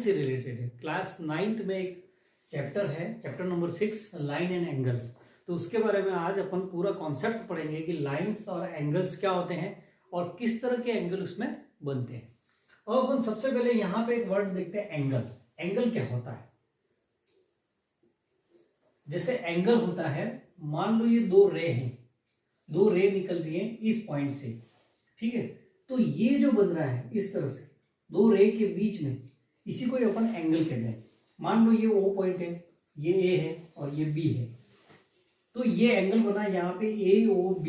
से रिलेटेड है। Class 9th में एक चैप्टर है, chapter number 6, line and angles. तो उसके बारे में आज अपन पूरा कॉन्सेप्ट पढ़ेंगे कि लाइंस और एंगल्स क्या होते हैं और किस तरह के एंगल उसमें बनते हैं। और अपन सबसे पहले यहाँ पे एक वर्ड देखते हैं, एंगल। एंगल क्या होता है? जैसे एंगल होता है, मान लो ये दो रे हैं, दो रे निकल रही है इस पॉइंट से, ठीक है। तो ये जो बन रहा है इस तरह से दो रे के बीच में, इसी को अपन एंगल कहते हैं। मान लो ये O पॉइंट है, ये A है और ये B है, तो ये एंगल बना यहाँ पे AOB।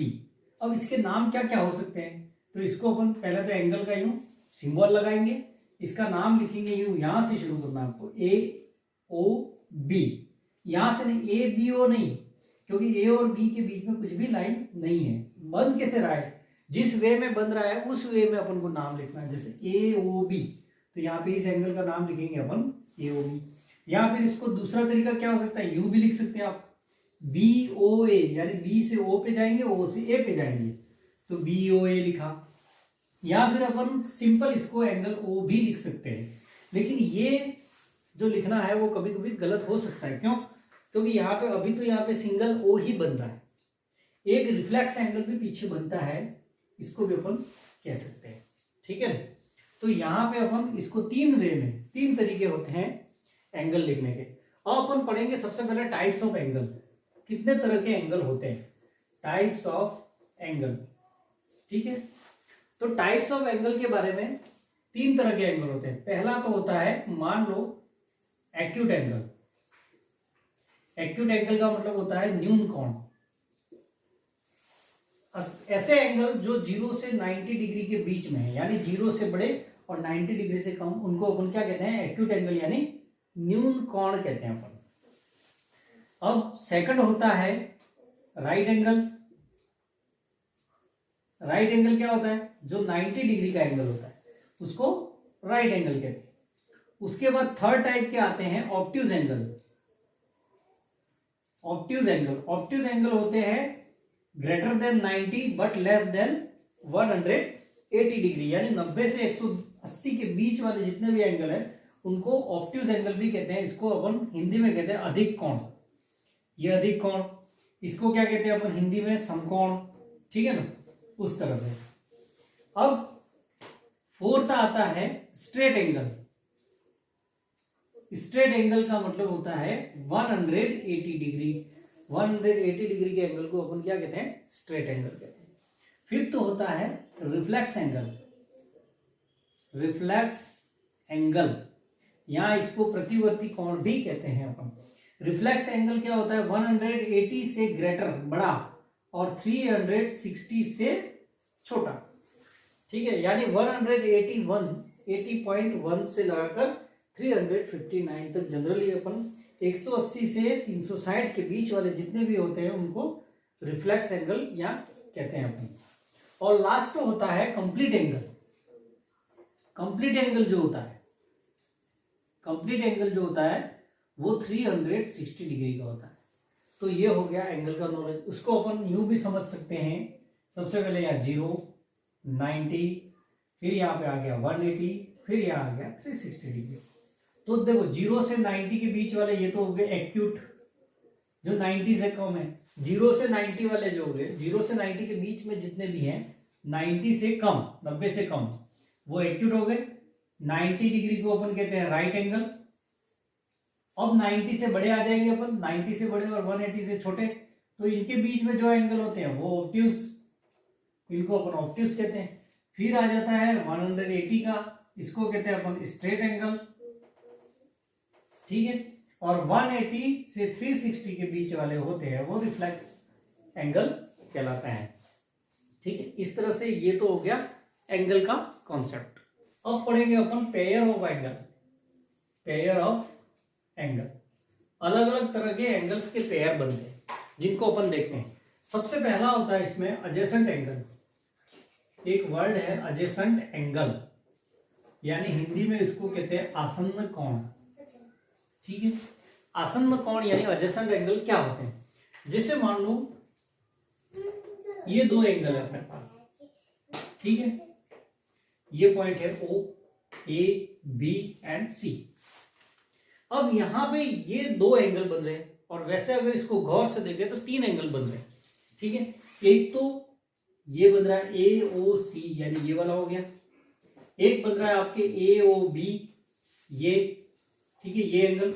अब इसके नाम क्या क्या हो सकते हैं? तो इसको अपन पहले तो एंगल का यूं सिंबल लगाएंगे, इसका नाम लिखेंगे यूं, यहां से शुरू करना आपको, AOB। यहां से नहीं, ABO नहीं, क्योंकि A और B के बीच में कुछ भी लाइन नहीं है। बन कैसे रहा है? जिस वे में बन रहा है उस वे में अपन को नाम लिखना है। जैसे AOB, तो यहाँ पे इस एंगल का नाम लिखेंगे अपन AOB। या फिर इसको दूसरा तरीका क्या हो सकता है, यू भी लिख सकते हैं आप, BOA, यानी B से O पे जाएंगे, O से A पे जाएंगे, तो BOA लिखा। या फिर अपन सिंपल इसको एंगल O भी लिख सकते हैं। लेकिन ये जो लिखना है वो कभी कभी गलत हो सकता है। क्यों? क्योंकि यहाँ पे अभी तो यहाँ पे सिंगल O ही बन रहा है, एक रिफ्लेक्स एंगल भी पीछे बनता है, इसको भी अपन कह सकते हैं, ठीक है। तो यहाँ पे अपन इसको तीन वे में, तीन तरीके होते हैं एंगल लिखने के। अब अपन पढ़ेंगे सबसे पहले टाइप्स ऑफ एंगल। कितने तरह के एंगल होते हैं? टाइप्स ऑफ एंगल, ठीक है। तो टाइप्स ऑफ एंगल के बारे में, तीन तरह के एंगल होते हैं। पहला तो होता है, मान लो एक्यूट एंगल। एक्यूट एंगल का मतलब होता है न्यून कोण। ऐसे एंगल जो 0 से 90 डिग्री के बीच में है, यानी 0 से बड़े और 90 डिग्री से कम, उनको अपन क्या कहते हैं? एक्यूट एंगल, यानी न्यून कोण कहते हैं अपन। अब सेकंड होता है राइट एंगल। राइट एंगल क्या होता है? जो 90 डिग्री का एंगल होता है उसको राइट एंगल कहते हैं। उसके बाद थर्ड टाइप के आते हैं obtuse angle. Obtuse angle, obtuse angle होते हैं greater than 90 but less than 180 degree, यानी 90 से 180 के बीच वाले जितने भी एंगल है उनको ऑब्ट्यूज एंगल भी कहते हैं। इसको अपन हिंदी में कहते हैं अधिक कोण। ये अधिक कोण, इसको क्या कहते हैं अपन हिंदी में? समकोण, ठीक है ना, उस तरह से। अब फोर्थ आता है स्ट्रेट एंगल। स्ट्रेट एंगल का मतलब होता है 180 डिग्री। 180 डिग्री के एंगल को अपन क्या कहते हैं? स्ट्रेट एंगल कहते हैं। फिफ्थ होता है रिफ्लेक्स एंगल। रिफ्लेक्स एंगल, यहां इसको प्रतिवर्ती कोण भी कहते हैं अपन। रिफ्लेक्स एंगल क्या होता है? 180 से ग्रेटर, बड़ा, और 360 से छोटा, ठीक है। यानी 180.1 से लगाकर 359 तक जनरली अपन 180 से 360 के बीच वाले जितने भी होते हैं उनको रिफ्लेक्स एंगल या कहते हैं अपन। और लास्ट होता है कंप्लीट एंगल। कंप्लीट एंगल जो होता है, कंप्लीट एंगल जो होता है वो 360 डिग्री का होता है। तो ये हो गया एंगल का नॉलेज। उसको अपन यूं भी समझ सकते हैं, सबसे पहले यहाँ 0, 90, फिर यहाँ पे आ गया 180, फिर यहाँ आ गया 360 डिग्री। तो देखो 0 से 90 के बीच वाले ये तो हो गए एक्यूट, जो 90 से कम है। 0 से 90 वाले जो हो गए, 0 से 90 के बीच में जितने भी हैं, 90 से कम, 90 से कम, वो एक्यूट हो गए। 90 डिग्री को अपन कहते हैं राइट एंगल। अब 90 से बड़े आ जाएंगे अपन, 90 से बड़े और 180 से छोटे, तो इनके बीच में जो एंगल होते हैं वो ऑब्ट्यूज, इनको अपन ऑब्ट्यूज कहते हैं। फिर आ जाता है 180 का, इसको कहते हैं अपन स्ट्रेट एंगल, ठीक है। और 180 से 360 के बीच वाले होते हैं वो रिफ्लेक्स एंगल कहलाता है, ठीक है। इस तरह से ये तो हो गया एंगल का कॉन्सेप्ट। अब पढ़ेंगे अपन pair of angle. Pair of angle, अलग अलग तरह के एंगल्स के पेयर बनते हैं जिनको अपन देखते हैं। सबसे पहला होता है इसमें एडजेसेंट एंगल। एक वर्ड है एडजेसेंट एंगल, यानी हिंदी में इसको कहते हैं आसन्न कोण, ठीक है। आसन्न कोण यानी एडजेसेंट एंगल क्या होते हैं? जैसे मान लो ये दो एंगल है अपने पास, ठीक है। ये पॉइंट है O, A, B and C, अब यहाँ पे ये दो एंगल बन रहे हैं, और वैसे अगर इसको गौर से देखें तो तीन एंगल बन रहे हैं, ठीक है। एक तो ये बन रहा है AOC, यानी ये वाला हो गया। एक बन रहा है आपके AOB, ये, ठीक है, ये एंगल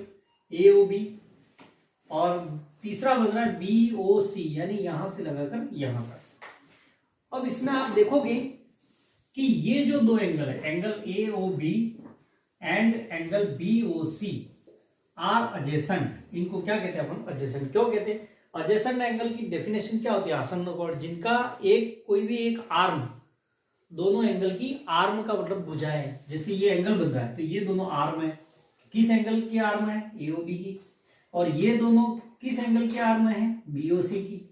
AOB। और तीसरा बन रहा है BOC, यानी यहां से लगाकर यहां तक। अब इसमें आप देखोगे कि ये जो दो एंगल है, angle AOB and angle BOC are adjacent. इनको क्या कहते हैं अपन? एडजेसेंट। क्यों कहते हैं? एडजेसेंट एंगल की डेफिनेशन क्या होती है? आसन्न कोण जिनका एक कोई भी एक आर्म, दोनों एंगल की आर्म का मतलब भुजाएं। जैसे ये एंगल बन रहा है तो ये दोनों आर्म है, किस एंगल की आर्म है? AOB की। और ये दोनों किस एंगल की आर्म है? BOC की।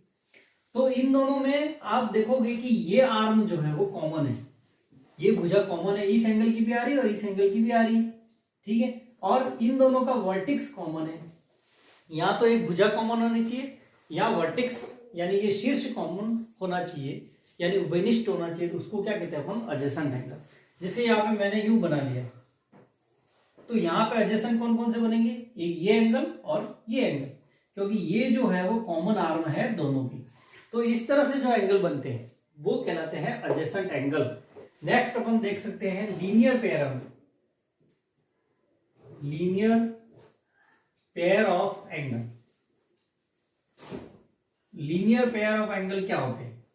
तो इन दोनों में आप देखोगे कि ये आर्म जो है वो कॉमन है, ये भुजा कॉमन है, इस एंगल की भी आ रही है और इस एंगल की भी आ रही है, ठीक है। और इन दोनों का वर्टिक्स कॉमन है, या तो एक भुजा कॉमन होनी चाहिए या वर्टिक्स यानी ये शीर्ष कॉमन होना चाहिए, यानी उभयनिष्ठ होना चाहिए। तो उसको क्या कहते हैं अपन? Adjacent angle. जैसे यहाँ पे मैंने यू बना लिया, तो यहाँ पे एडजेसेंट कौन कौन से बनेंगे? एक ये एंगल और ये एंगल, क्योंकि ये जो है वो कॉमन आर्म है दोनों की। तो इस तरह से जो एंगल बनते हैं वो कहलाते हैं एडजेसेंट एंगल। नेक्स्ट अपन देख सकते हैं linear pair of, linear pair of angle. Linear pair of angle क्या होते हैं?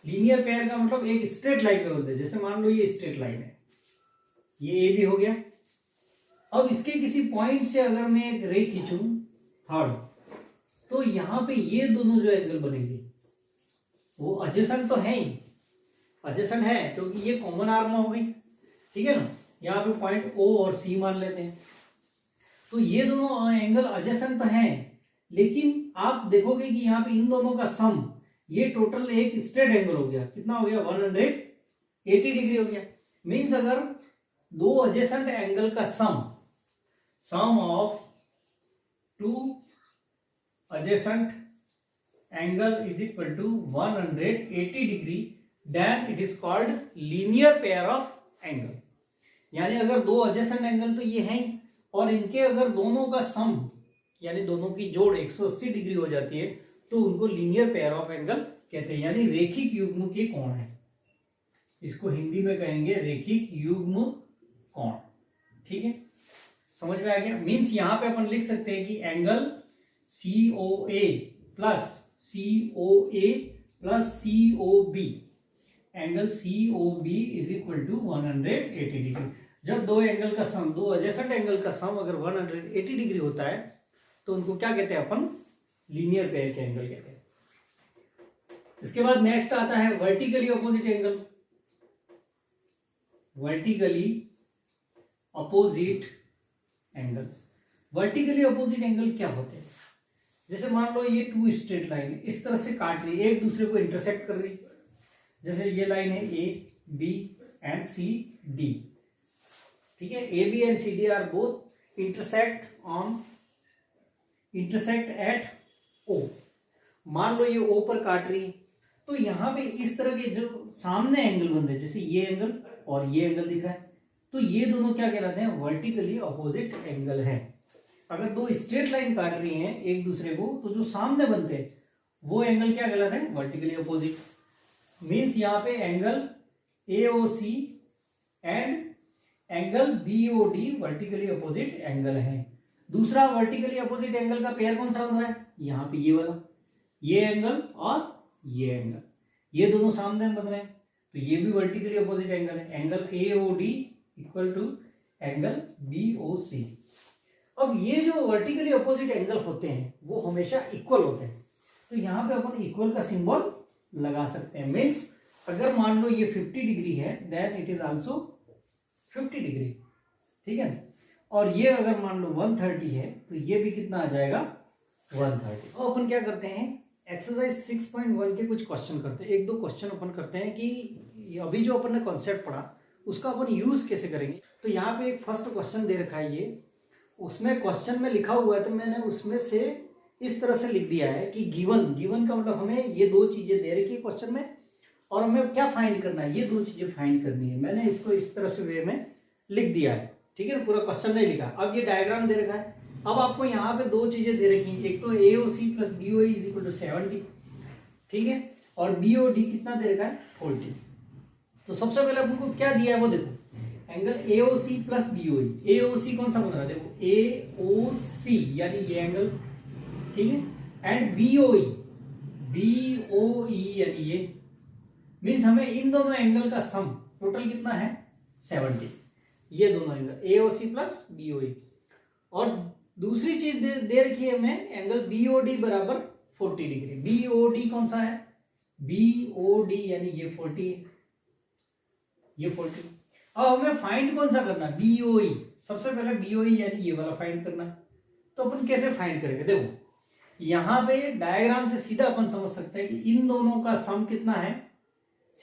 लीनियर पेयर का मतलब एक स्ट्रेट लाइन पे होते हैं। जैसे मान लो ये स्ट्रेट लाइन है, ये AB हो गया। अब इसके किसी पॉइंट से अगर मैं एक रे खींचूं थर्ड, तो यहां पे ये दोनों जो एंगल बनेंगे वो एडजेसेंट तो है ही, एडजेसेंट है क्योंकि ये कॉमन आर्म हो गई, ठीक है ना। यहाँ पे पॉइंट O और C मान लेते हैं। तो ये दोनों एंगल एडजेसेंट तो हैं, लेकिन आप देखोगे कि यहाँ पे इन दोनों का सम, ये टोटल एक स्ट्रेट एंगल हो गया। कितना हो गया? 180 डिग्री हो गया। मीन्स अगर दो एडजेसेंट एंगल का sum of two adjacent angle is equal to 180 degree, then it is called linear pair of angle. यानी अगर दो एडजेसेंट एंगल तो ये हैं, और इनके अगर दोनों का सम यानी दोनों की जोड़ 180 डिग्री हो जाती है, तो उनको लीनियर पेयर ऑफ एंगल कहते हैं, यानी रेखिक युग्म के कोण है। इसको हिंदी में कहेंगे रेखिक युग्म कोण, ठीक है। समझ में आ गया? मीन्स यहां पे अपन लिख सकते हैं कि angle COA plus COA plus COB, angle COB is equal to 180 degree. जब दो एंगल का सम, दो एडजेसेंट एंगल का सम अगर 180 डिग्री होता है तो उनको क्या कहते हैं अपन? लीनियर पेयर के एंगल कहते हैं। इसके बाद नेक्स्ट आता है vertically opposite angle. Vertically opposite angles. Vertically opposite angle क्या होते हैं? जैसे मान लो ये टू स्ट्रेट लाइन इस तरह से काट रही है, एक दूसरे को इंटरसेक्ट कर रही है। जैसे ये लाइन है AB एंड CD, ठीक है। AB and CD are both intersect at O। मान लो ये O पर काट रही है, तो यहां पे इस तरह के जो सामने एंगल बन रहे हैं, जैसे ये एंगल और ये एंगल दिख रहा है, तो ये दोनों क्या कहलाते हैं? वर्टिकली अपोजिट एंगल है। अगर दो स्ट्रेट लाइन काट रही हैं एक दूसरे को, तो जो सामने बनते हैं वो एंगल क्या कहलाते हैं? Vertically opposite. मीन्स यहाँ पे angle AOC and angle BOD vertically opposite angle है। दूसरा वर्टिकली अपोजिट एंगल का पेयर कौन सा बन रहा है? यहाँ पे ये वाला, ये एंगल और ये एंगल, ये दोनों सामने बन रहे हैं, तो ये भी वर्टिकली अपोजिट एंगल है। Angle AOD equal to angle BOC। अब ये जो वर्टिकली अपोजिट एंगल होते हैं वो हमेशा इक्वल होते हैं, तो यहाँ पे अपन इक्वल का सिंबल लगा सकते हैं। मीन्स अगर मान लो ये 50 डिग्री है, then it is also 50 degree, ठीक है। और ये अगर मान लो 130 है, तो ये भी कितना आ जाएगा? 130। तो अपन क्या करते हैं, एक्सरसाइज 6.1 के कुछ क्वेश्चन करते हैं। एक दो क्वेश्चन अपन करते हैं कि अभी जो अपन ने कॉन्सेप्ट पढ़ा उसका अपन यूज कैसे करेंगे। तो यहाँ पे एक फर्स्ट क्वेश्चन दे रखा है, ये उसमें क्वेश्चन में लिखा हुआ है, तो मैंने उसमें से इस तरह से लिख दिया है कि गिवन का मतलब हमें ये दो चीजें दे रखी है क्वेश्चन में, और हमें क्या फाइंड करना है? ये दो चीजें फाइंड करनी है। मैंने इसको इस तरह से वे में लिख दिया है, ठीक है ना। पूरा क्वेश्चन नहीं लिखा। अब ये डायग्राम दे रखा है, अब आपको यहाँ पे दो चीजें दे रखी हैं, एक तो AOC plus BOE is equal to 70, ठीक है, और BOD कितना दे रखा है 40। तो सबसे पहले अपन को क्या दिया है वो देखो, angle AOC plus BOE। AOC कौन सा बन रहा है देखो, AOC यानी ये एंगल, ठीक है, एंड BOE यानी ये, मीन्स हमें इन दोनों एंगल का सम टोटल कितना है 70, ये दोनों एंगल AOC प्लस BOE। और दूसरी चीज दे रखी है हमें, एंगल BOD बराबर 40 डिग्री। BOD कौन सा है, BOD यानी ये 40 है, ये 40। अब हमें फाइंड कौन सा करना है, BOE। सबसे पहले BOE यानी ये वाला फाइंड करना है। तो अपन कैसे फाइंड करेंगे, देखो यहां पे डायग्राम से सीधा अपन समझ सकते हैं कि इन दोनों का सम कितना है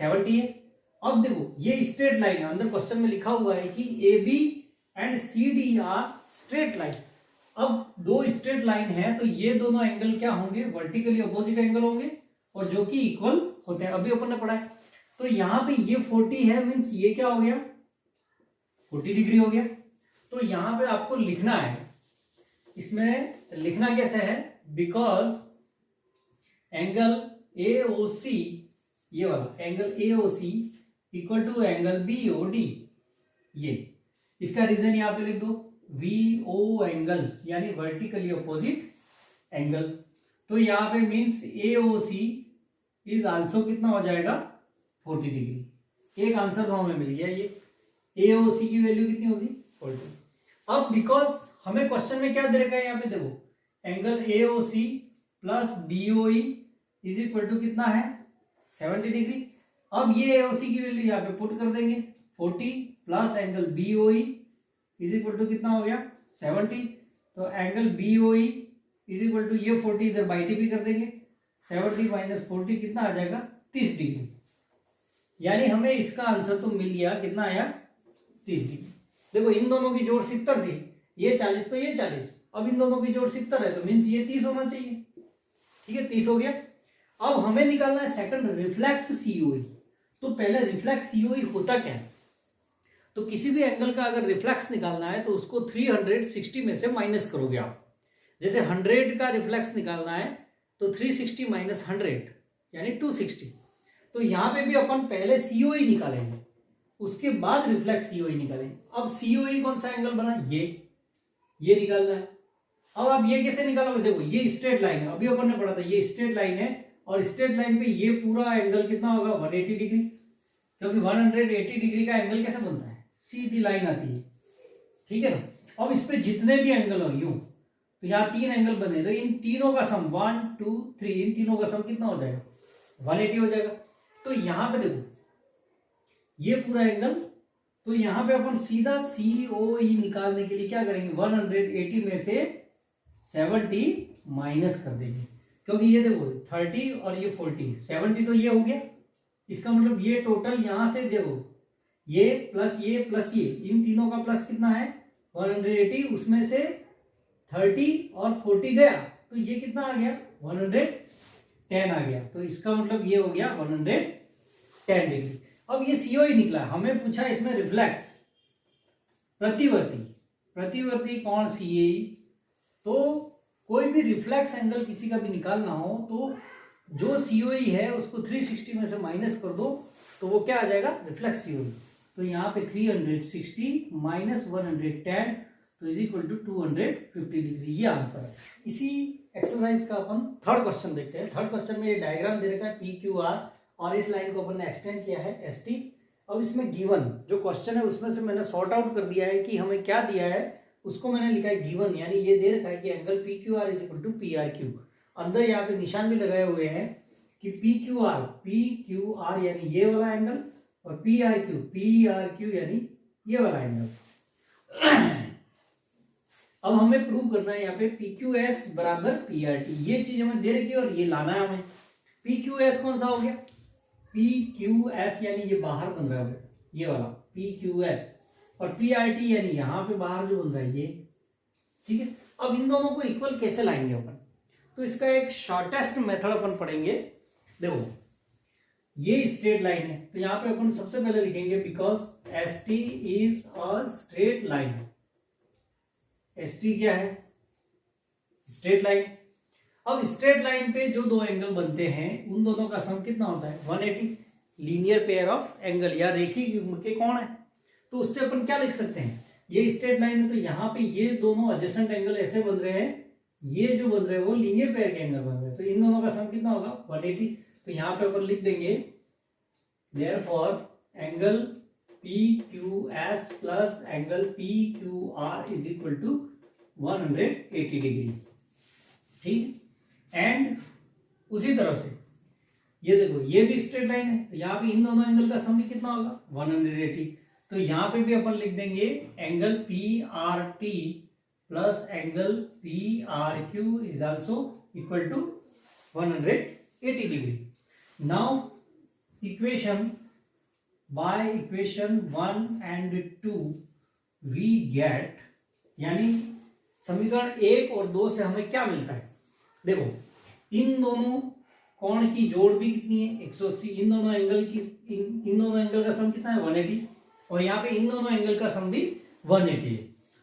70 है। अब देखो ये स्ट्रेट लाइन है, अंदर क्वेश्चन में लिखा हुआ है कि AB and CD are straight line. अब दो स्ट्रेट लाइन है तो ये दोनों एंगल क्या होंगे, वर्टिकली अपोजिट एंगल होंगे और जो कि इक्वल होते हैं, अभी अपन ने पढ़ा है। तो यहां पे ये 40 है, मीन्स ये क्या हो गया 40 डिग्री हो गया। तो यहां पे आपको लिखना है, इसमें लिखना कैसे है, बिकॉज एंगल AOC, ये वाला angle AOC equal to angle BOD, ये इसका रीजन यहां पे लिख दो, VO एंगल्स यानी वर्टिकली अपोजिट एंगल। तो यहां पे मींस AOC इज आल्सो कितना हो जाएगा 40 डिग्री। एक आंसर तो हमें मिल गया, ये AOC की वैल्यू कितनी होगी 40। अब बिकॉज हमें क्वेश्चन में क्या दे रखा है, यहाँ पे देखो angle AOC plus BOE is equal to कितना है 70 डिग्री। अब ये AOC की वैल्यू यहाँ पे पुट कर देंगे, 40 plus angle BOE is equal to कितना हो गया 70। तो angle BOE is equal to ये 40 इधर बाई टी भी कर देंगे, 70 माइनस 40 कितना आ जाएगा 30 डिग्री। यानी हमें इसका आंसर तो मिल गया, कितना आया 30 डिग्री। देखो इन दोनों की जोड़ 70 थी, ये 40 तो ये 40, अब इन दोनों की जोड़ 70 है तो मीन्स ये 30 होना चाहिए, ठीक है 30 हो गया। अब हमें निकालना है सेकंड रिफ्लेक्स COE। तो पहले रिफ्लेक्स COE होता क्या है, तो किसी भी एंगल का अगर रिफ्लेक्स निकालना है तो उसको 360 में से माइनस करोगे आप। जैसे 100 का रिफ्लेक्स निकालना है तो 360 माइनस 100 यानी 260। तो यहां पे भी अपन पहले COE निकालेंगे, उसके बाद रिफ्लेक्स COE निकालेंगे। अब COE कौन सा एंगल बना, ये निकालना है। अब आप ये कैसे निकालोगे, देखो ये स्ट्रेट लाइन है, अभी अपन ने पढ़ा था ये स्ट्रेट लाइन है, और स्ट्रेट लाइन पे ये पूरा एंगल कितना होगा 180 डिग्री, क्योंकि 180 डिग्री का एंगल कैसे बनता है, सीधी लाइन आती है, ठीक है ना। अब इस पे जितने भी एंगल हो यूं, तो यहाँ 3 एंगल बने, तो इन तीनों का सम 1 2 3, इन तीनों का सम कितना हो जाएगा 180 हो जाएगा। तो यहां पे देखो ये पूरा एंगल, तो यहां पे अपन सीधा COE निकालने के लिए क्या करेंगे, 180 में से 70 माइनस कर देंगे, क्योंकि ये देखो 30 और ये 40, 70 तो ये हो गया, इसका मतलब ये टोटल यहां से देखो ये प्लस ये, इन तीनों का प्लस कितना है 180, उसमें से 30 और 40 गया तो ये कितना आ गया 110 आ गया। तो इसका मतलब ये हो गया 110 डिग्री। अब ये COE निकला, हमें पूछा इसमें रिफ्लेक्स प्रतिवर्ती कोण CAE। तो कोई भी रिफ्लेक्स एंगल किसी का भी निकालना हो तो जो COE है उसको 360 में से माइनस कर दो तो वो क्या आ जाएगा रिफ्लेक्स COE। तो यहाँ पे 360 माइनस 110 तो इज इक्वल टू 250 डिग्री, ये आंसर है। इसी एक्सरसाइज का अपन थर्ड क्वेश्चन देखते हैं। थर्ड क्वेश्चन में ये डायग्राम दे रखा है PQR और इस लाइन को अपन ने एक्सटेंड किया है ST। अब इसमें गिवन जो क्वेश्चन है उसमें से मैंने सॉर्ट आउट कर दिया है कि हमें क्या दिया है, उसको मैंने लिखा है गिवन, यानी ये दे रखा है कि angle PQR is equal to PRQ। अंदर यहाँ पे निशान भी लगाए हुए हैं कि PQR यानी ये वाला एंगल और PRQ यानी ये वाला एंगल। अब हमें प्रूव करना है यहाँ पे PQS बराबर PRT, ये चीज हमें दे रखी है और ये लाना है हमें। PQS कौन सा हो गया, PQS यानी ये बाहर बन रहा है ये वाला PQS, और PRT यानी यहां पे बाहर जो बन रहा है ये, ठीक है। अब इन दोनों को इक्वल कैसे लाएंगे अपन, तो इसका एक शॉर्टेस्ट मेथड अपन पढ़ेंगे। देखो ये स्ट्रेट लाइन है तो यहाँ पे अपन सबसे पहले लिखेंगे because ST is a straight line. ST क्या है स्ट्रेट लाइन। अब स्ट्रेट लाइन पे जो दो एंगल बनते हैं उन दोनों का सम कितना होता है 180। लीनियर पेयर ऑफ एंगल या रेखीय युग्म के कोण है। तो उससे अपन क्या लिख सकते हैं, ये स्ट्रेट लाइन है तो यहाँ पे ये दोनों एडजेसेंट एंगल ऐसे बन रहे हैं, ये जो बन रहे हैं वो लीनियर पेयर के एंगल बन रहे हैं, तो इन दोनों का सम कितना होगा 180। तो यहाँ पे अपन लिख देंगे therefore angle PQS plus angle PQR is equal to 180 degree. ठीक, एंड उसी तरह से ये देखो ये भी स्ट्रेट लाइन है, तो यहाँ पे इन दोनों एंगल का सम भी कितना होगा 180। तो यहाँ पे भी अपन लिख देंगे angle PRT plus angle PRQ is also equal to 180 degree. Now equation by equation 1 and 2 we get, यानी समीकरण 1 और 2 से हमें क्या मिलता है, देखो इन दोनों कोण की जोड़ भी कितनी है 180, इन दोनों एंगल की इन दोनों एंगल का सम कितना है 180, और यहाँ पे इन दोनों एंगल का सम भी 180 है।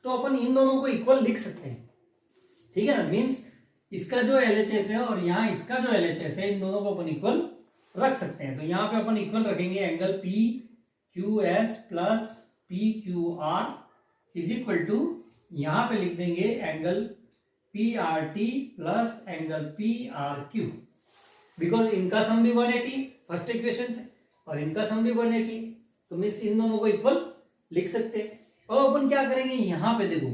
तो अपन इन दोनों को इक्वल लिख सकते हैं, ठीक है ना, मीन्स इसका जो LHS है और यहाँ इसका जो LHS है, इन दोनों को अपन इक्वल रख सकते हैं। तो यहाँ पे अपन इक्वल रखेंगे angle PQS plus PQR is equal to, यहाँ पे लिख देंगे angle PRT plus angle PRQ, because इनका सम भी 180 फर्स्ट इक्वेशन से और इनका सम भी 180, तो मीन्स इन दोनों को इक्वल लिख सकते हैं। और अपन क्या करेंगे, यहाँ पे देखो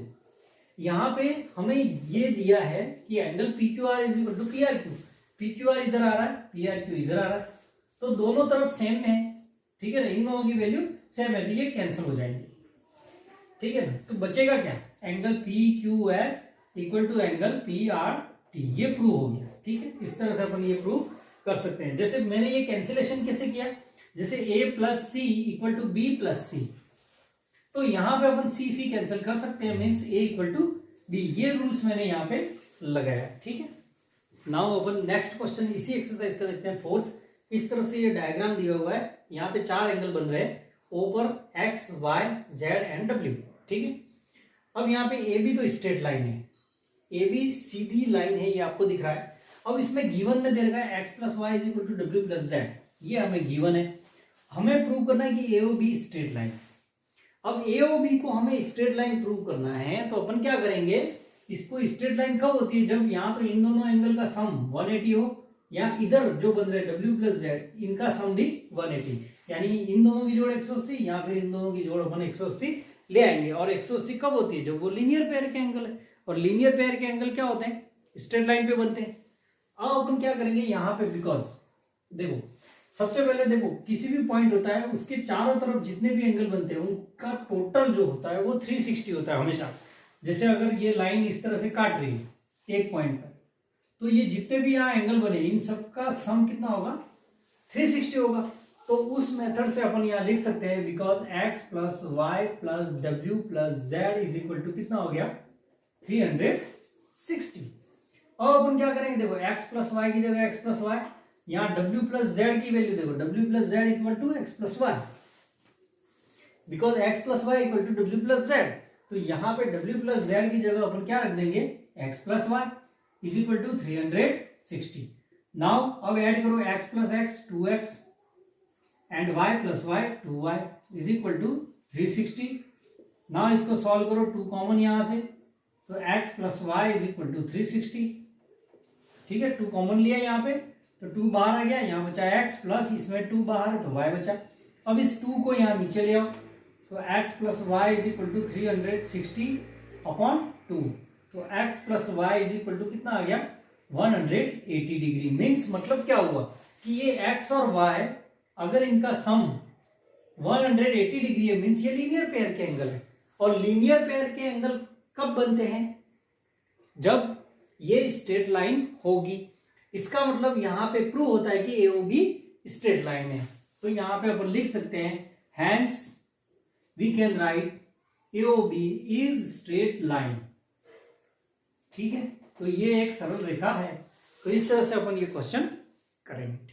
यहाँ पे हमें ये दिया है कि angle PQR is equal to PRQ, PQR इधर आ रहा है, PRQ इधर आ रहा है, तो दोनों तरफ सेम है, ठीक है ना, इन दोनों की वैल्यू सेम है, तो ये कैंसिल हो जाएंगे, ठीक है ना। तो बचेगा क्या, angle PQS equal to angle PRT, ये प्रूव हो गया, ठीक है। इस तरह से अपन ये प्रूव कर सकते हैं। जैसे मैंने ये कैंसिलेशन कैसे किया, जैसे A plus C equal to B plus C, तो यहां पे अपन C कैंसिल कर सकते हैं, means A equal to B, ये रूल्स मैंने यहाँ पे लगाया, ठीक है। नाउ अपन नेक्स्ट क्वेश्चन इसी एक्सरसाइज का देखते हैं, फोर्थ। इस तरह से ये डायग्राम दिया हुआ है, यहाँ पे 4 एंगल बन रहे हैं O पर X, Y, Z and W, ठीक है। अब यहाँ पे AB तो स्ट्रेट लाइन है, AB सीधी लाइन है, ये आपको दिख रहा है। अब इसमें गिवन में दे रखा है x plus y is equal to डब्ल्यू प्लस जेड, ये हमें गिवन है। हमें प्रूव करना है कि AOB स्ट्रेट लाइन। अब AOB को हमें स्ट्रेट लाइन प्रूव करना है, तो अपन क्या करेंगे, इसको स्ट्रेट लाइन कब होती है, जब यहाँ तो इन दोनों एंगल का सम 180 हो, या इधर जो बन रहे W प्लस जेड इनका सम भी 180, यानी इन दोनों की जोड़ 180 या फिर इन दोनों की जोड़ अपन 180 ले आएंगे। और 180 कब होती है, जब वो लीनियर पेयर के एंगल है, और लीनियर पेयर के एंगल क्या होते हैं, स्ट्रेट लाइन पे बनते हैं। अब अपन क्या करेंगे यहाँ पे, बिकॉज देखो सबसे पहले देखो किसी भी पॉइंट होता है उसके चारों तरफ जितने भी एंगल बनते हैं उनका टोटल जो होता है वो 360 होता है हमेशा। जैसे अगर ये लाइन इस तरह से काट रही है एक पॉइंट पर, तो ये जितने भी यहाँ एंगल बने इन सबका सम कितना होगा 360 होगा। तो उस मेथड से अपन यहाँ लिख सकते हैं, because x plus y plus डब्ल्यू plus z is equal to कितना हो गया 360। अब अपन क्या करेंगे, देखो x प्लस वाई की जगह x प्लस वाई, यहाँ w प्लस जेड की वैल्यू देखो w plus z equal to x plus y, because x plus y equal to w plus z. तो यहाँ पे w प्लस जेड की जगह अपन क्या रख देंगे x plus y is equal to 360। Now अब ऐड करो x plus x 2x and y plus y 2y is equal to 360। Now इसको सॉल्व करो, 2 कॉमन यहां से, तो x plus y is equal to 360, ठीक है। 2 कॉमन लिया यहाँ पे, तो 2 बाहर आ गया, यहाँ बचा x प्लस इसमें 2 बाहर है तो y बचा। अब इस 2 को यहाँ नीचे ले आओ, तो x plus y is equal to 360 upon 2, तो x plus y is equal to कितना आ गया 180 डिग्री। मीन्स मतलब क्या हुआ कि ये x और y अगर इनका सम 180 डिग्री है, मीन्स ये लीनियर पेयर के एंगल है। और लीनियर पेयर के एंगल कब बनते हैं, जब ये स्ट्रेट लाइन होगी। इसका मतलब यहां पे प्रूव होता है कि AOB स्ट्रेट लाइन है। तो यहां पे अपन लिख सकते हैं, hence we can write AOB is straight line, ठीक है। तो ये एक सरल रेखा है। तो इस तरह से अपन ये क्वेश्चन करेंगे।